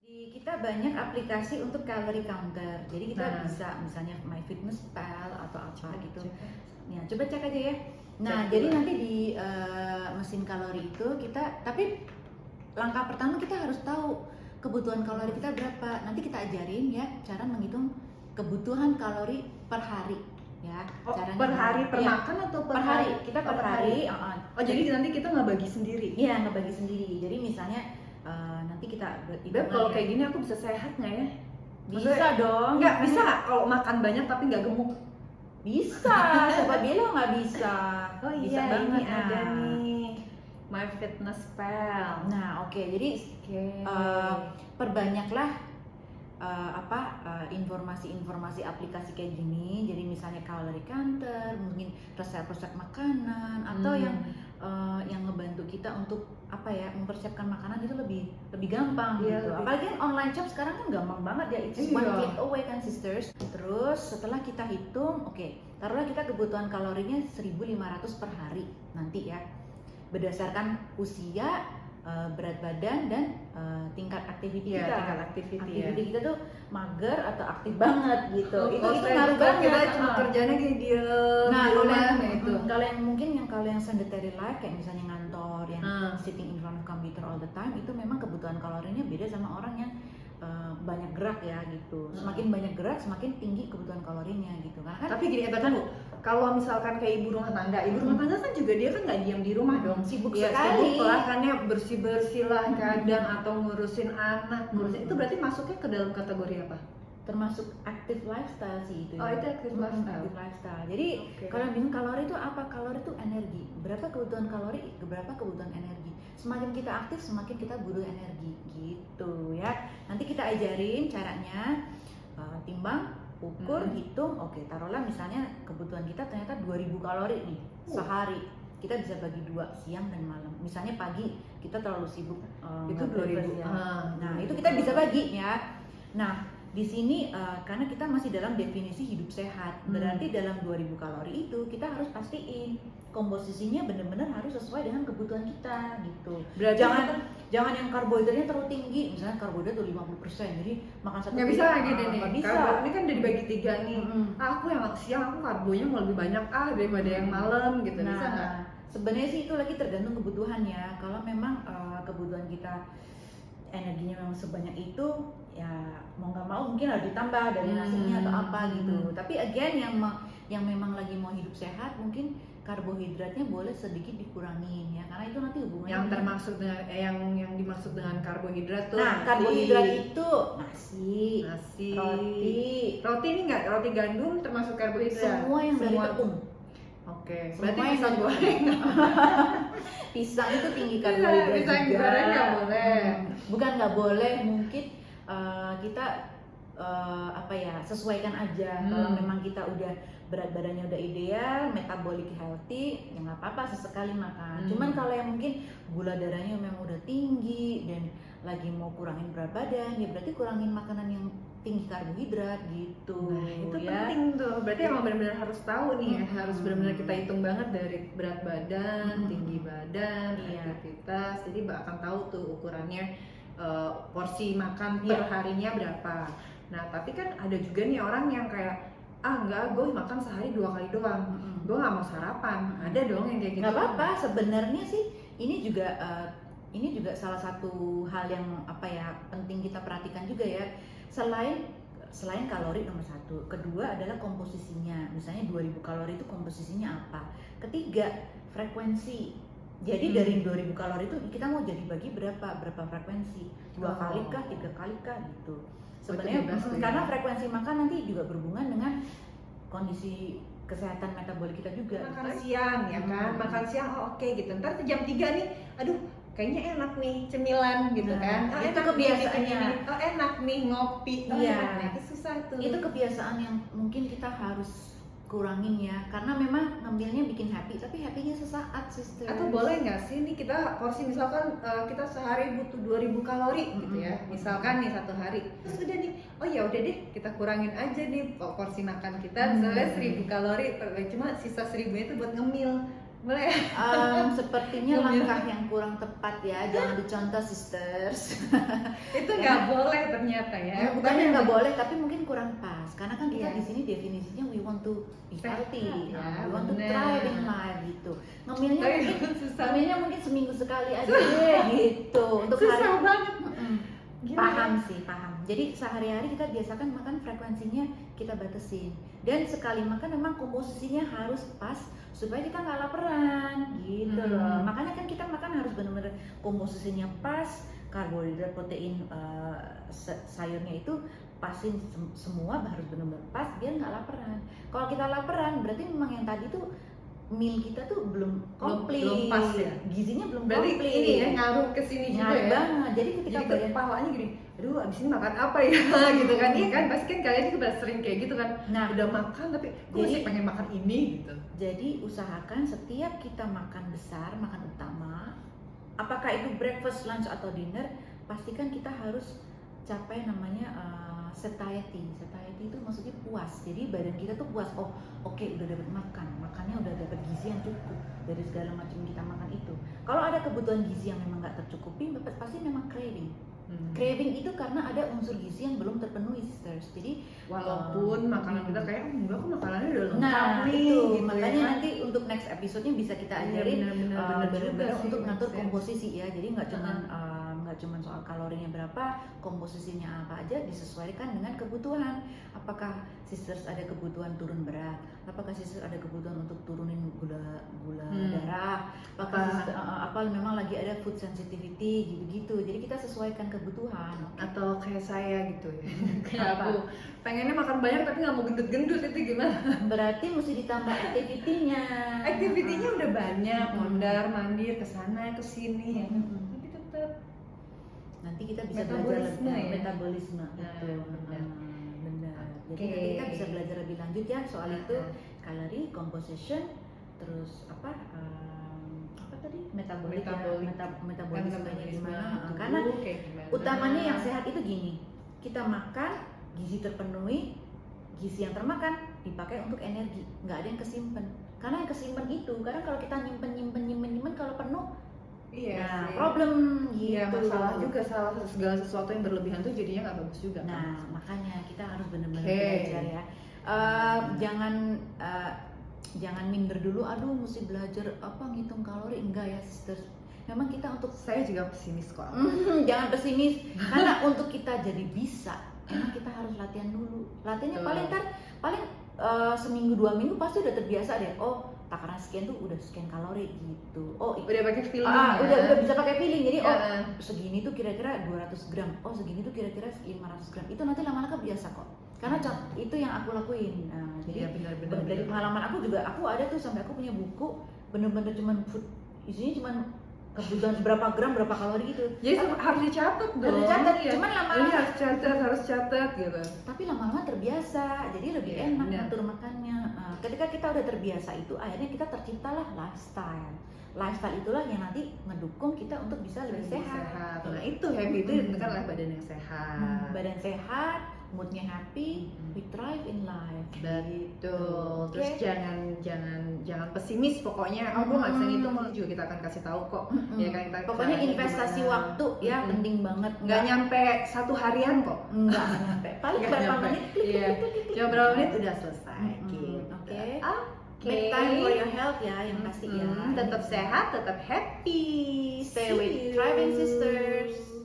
Kita banyak aplikasi untuk calorie counter. Jadi kita Nah. bisa misalnya MyFitnessPal atau apa gitu. Cek. Ya, coba cek aja ya. Nah, Cek jadi dulu. nanti di mesin kalori itu tapi langkah pertama kita harus tahu kebutuhan kalori kita berapa. Nanti kita ajarin ya cara menghitung kebutuhan kalori per hari ya. Oh, Caranya per hari per ya, makan atau per hari. Kita Oh, per hari. Oh, jadi nanti kita nggak bagi sendiri. Iya, ngebagi sendiri. Jadi misalnya nanti kita Beb, kalau kayak gini aku bisa sehat nggak ya? bisa dong. Nggak bisa nggak kalau makan banyak tapi nggak gemuk? Bisa, siapa bilang nggak bisa? Oh Bisa iya, banget. ini ada nih MyFitnessPal. Nah, oke. Jadi perbanyaklah informasi-informasi aplikasi kayak gini. Jadi misalnya calorie counter, mungkin resep-resep makanan atau yang ngebantu kita untuk mempersiapkan makanan itu lebih gampang Iya, gitu. lebih. Apalagi kan online shop sekarang kan gampang banget ya, it's Iya. one click away kan sisters. Terus setelah kita hitung, taruhlah kita kebutuhan kalorinya 1.500 per hari nanti ya, berdasarkan usia, berat badan dan tingkat aktiviti Iya, kita. tingkat aktiviti Kita tuh mager atau aktif banget gitu. Itu ngaruh ngaruh banget. banget. Kita cuma kerjanya gini diem Nah, di kalau rumah, yang, nah itu. kalau yang mungkin kalau yang sedentary life kayak misalnya ngantor yang Hmm. sitting in front of computer all the time, itu memang kebutuhan kalorinya beda sama orang yang banyak gerak ya gitu. Semakin banyak gerak semakin tinggi kebutuhan kalorinya gitu kan. Tapi gini, Bu, kalau misalkan kayak ibu rumah tangga kan juga dia kan nggak diam di rumah dong. Sibuk Ya, sekali. sibuk lah kan ya, bersih-bersih lah kadang atau ngurusin anak, itu berarti masuknya ke dalam kategori apa? Termasuk active lifestyle sih itu. Oh, itu active lifestyle. Active lifestyle. Jadi Oke. kalau yang bingung kalori itu apa? Kalori itu energi. Berapa kebutuhan kalori, berapa kebutuhan energi. Semakin kita aktif, semakin kita butuh energi gitu ya. Nanti kita ajarin caranya timbang, ukur, hitung. Taruhlah misalnya kebutuhan kita ternyata 2.000 kalori nih sehari. Kita bisa bagi 2, siang dan malam. Misalnya pagi kita terlalu sibuk Itu nge-breakfast 2.000. ya. Nah, itu kita bisa bagi ya. Nah, di sini karena kita masih dalam definisi hidup sehat, berarti dalam 2.000 kalori itu kita harus pastiin komposisinya benar-benar harus sesuai dengan kebutuhan kita gitu. Berarti Jangan yang karbohidratnya terlalu tinggi, misalnya karbohidrat tuh 50%, jadi makan satu nggak bisa piring, gitu nih. nggak bisa. Karbo ini kan udah dibagi 3 nih. Aku yang siang aku karbonya mau lebih banyak daripada yang malam gitu. Bisa nggak? Sebenarnya sih itu lagi tergantung kebutuhan ya. Kalau memang kebutuhan kita energinya memang sebanyak itu, ya mau nggak mau mungkin harus ditambah dari nasinya atau apa gitu. Tapi again yang memang lagi mau hidup sehat, mungkin karbohidratnya boleh sedikit dikurangin ya, karena itu nanti hubungannya Yang termasuk dengan yang dimaksud dengan karbohidrat tuh. Nah, karbohidrat itu nasi, roti ini nggak, roti gandum termasuk karbohidrat. semua yang dari tepung. Oke, Semua berarti yang pisang dari goreng. Pisang itu tinggi karbohidrat Pisang juga. goreng nggak boleh. Bukan nggak boleh, mungkin kita sesuaikan aja. Kalau memang kita udah berat badannya udah ideal, metabolic healthy, ya nggak apa-apa sesekali makan. Cuman kalau yang mungkin gula darahnya memang udah tinggi dan lagi mau kurangin berat badan, ya berarti kurangin makanan yang tinggi karbohidrat gitu. Nah, itu ya. penting tuh. Berarti emang benar-benar harus tahu nih ya, harus benar-benar kita hitung banget dari berat badan, tinggi badan, aktivitas. Jadi akan tahu tuh ukurannya porsi makan per harinya berapa. Nah, tapi kan ada juga nih orang yang kayak enggak, gue makan sehari 2 kali doang. Gue nggak mau sarapan. Ada dong yang kayak gitu. Nggak apa-apa, sebenarnya sih ini juga salah satu hal yang penting kita perhatikan juga ya. Selain kalori nomor 1, kedua adalah komposisinya. Misalnya 2.000 kalori itu komposisinya apa? Ketiga, frekuensi. Jadi dari 2.000 kalori itu kita mau jadi bagi berapa frekuensi? 2 kali kah, 3 kali kah gitu. Sebenarnya karena frekuensi makan nanti juga berhubungan dengan kondisi kesehatan metabolik kita juga. Makan siang ya kan, makan siang oke gitu. Ntar jam 3 nih, aduh kayaknya enak nih cemilan gitu kan. Itu enak kebiasaannya. Enak nih ngopi. Iya. Itu susah tuh. Itu kebiasaan yang mungkin kita harus kurangin ya, karena memang ngambilnya bikin happy, tapi happynya sesaat, sister. Atau boleh nggak sih nih kita porsi misalkan kita sehari butuh 2.000 kalori gitu ya, misalkan nih 1 hari, terus udah nih, oh ya udah deh kita kurangin aja nih porsi makan kita, misalnya 1.000 kalori, cuma sisa 1.000 itu buat ngemil. Boleh. Sepertinya Ngemil. langkah yang kurang tepat ya, jangan dicontoh sisters. Itu nggak boleh ternyata ya. Bukannya nggak boleh, tapi mungkin kurang pas. Karena kan kita Iya. di sini definisinya we want to be Sehat, healthy, ya, we want to bener. thrive in life gitu. Ngemilnya Tapi mungkin, susah. ngemilnya mungkin seminggu sekali aja deh gitu. Untuk hari Susah banget. Gila. paham sih, paham. Jadi sehari-hari kita biasakan makan frekuensinya kita batasin. Dan sekali makan memang komposisinya harus pas supaya kita nggak laparan gitu loh. Makanya kan kita makan harus benar-benar komposisinya pas, karbohidrat, protein, sayurnya itu pasin semua harus benar-benar pas biar nggak laparan. Kalau kita laparan berarti memang yang tadi tuh meal kita tuh belum komplit, belum pas ya? gizinya belum Berarti komplit. ini ya ngaruh ke sini juga Ngaruh ya. banget. Jadi ketika Jadi badan kepalanya gini, aduh abis ini makan apa ya gitu kan. Iya kan, pasti kan kalian juga sering kayak gitu kan. Nah, Udah makan tapi gue jadi- masih pengen makan ini gitu. jadi usahakan setiap kita makan besar, makan utama, apakah itu breakfast, lunch atau dinner, pastikan kita harus capai namanya satiety. Satiety itu maksudnya puas. Jadi badan kita tuh puas. Oh, oke, udah dapat makan, makannya udah dapat gizi yang cukup dari segala macam kita makan itu. Kalau ada kebutuhan gizi yang memang nggak tercukupi, pasti memang craving. Craving itu karena ada unsur gizi yang belum terpenuhi, sisters. Jadi Walaupun makanan kita kayak enggak kok makanannya udah lengkap nah nih itu gitu makanya ya. nanti untuk next episode-nya bisa kita Iya, ajarin benar-benar benar-benar juga sih, untuk make ngatur sense. komposisi ya. Jadi nggak cuman soal kalorinya berapa, komposisinya apa aja disesuaikan dengan kebutuhan. Apakah sisters ada kebutuhan turun berat? Apakah sisters ada kebutuhan untuk turunin gula darah? Apakah apa memang lagi ada food sensitivity gitu-gitu. Jadi kita sesuaikan kebutuhan. Atau kayak saya gitu ya. Kayak Apa? aku pengennya makan banyak tapi nggak mau gendut-gendut, itu gimana? Berarti mesti ditambah aktivitinya. Aktivitinya udah banyak, mondar mandir ke sana ke sini ya. Tapi tetap Nanti kita bisa Metabolisme belajar ya? metabolisme Nah, itu benar. benar. Jadi Oke. nanti kita bisa belajar lebih lanjut ya soal itu, kalori, composition, terus apa tadi metabolik ya, metabolismenya gimana. Karena utamanya yang sehat itu gini, kita makan gizi terpenuhi, gizi yang termakan dipakai untuk energi, nggak ada yang kesimpan. Karena yang kesimpan itu, karena kalau kita nyimpen kalau penuh, iya nah sih. problem gitu. Iya, masalah juga segala sesuatu yang berlebihan tuh jadinya nggak bagus juga. Nah, makanya kita harus benar-benar Oke. belajar ya. Jangan minder dulu. Aduh, mesti belajar apa ngitung kalori, enggak ya, sisters. Memang kita untuk Saya juga pesimis kok. jangan pesimis. Karena untuk kita jadi bisa, memang kita harus latihan dulu. Latihannya Betul. paling seminggu 2 minggu pasti udah terbiasa deh. Oh, takaran sekian tuh udah sekian kalori gitu. Oh, Udah pakai feeling ya. udah bisa pakai feeling. Jadi Ya. segini tuh kira-kira 200 gram. Oh, segini tuh kira-kira 500 gram. Itu nanti lama-lama biasa kok. Karena itu yang aku lakuin. Nah, Iya, jadi benar-benar. dari pengalaman aku juga, aku ada tuh sampai aku punya buku bener-bener cuman food, isinya cuman kebutuhan berapa gram berapa kalori gitu. Jadi harus dicatat dong. Harus dicatat, Iya. cuman lama-lama- Ini harus catat gitu. Tapi lama-lama terbiasa, jadi lebih Iya, enak benar. ngatur makannya. Nah, ketika kita udah terbiasa itu, akhirnya kita terciptalah lifestyle. Lifestyle itulah yang nanti ngedukung kita untuk bisa lebih sehat. Nah, itu happy itu ditentukan oleh badan yang sehat. Badan sehat, moodnya happy, we thrive in life. Betul. Terus Oke. jangan pesimis pokoknya. Oh, gue nggak bisa ngitung, juga kita akan kasih tahu kok. Ya kan, kita Pokoknya caranya investasi gimana. waktu ya penting banget. Nggak nyampe 1 harian kok. Nggak nyampe. Paling Nggak berapa nyampe. menit? Klik, Iya. klik, klik, klik. Cuma berapa menit udah selesai. Mm-mm. Gitu. Oke. Oke. Make time for your health ya, yang pasti ya. Tetap sehat, tetap happy. Stay See with you. Thriving Sisters.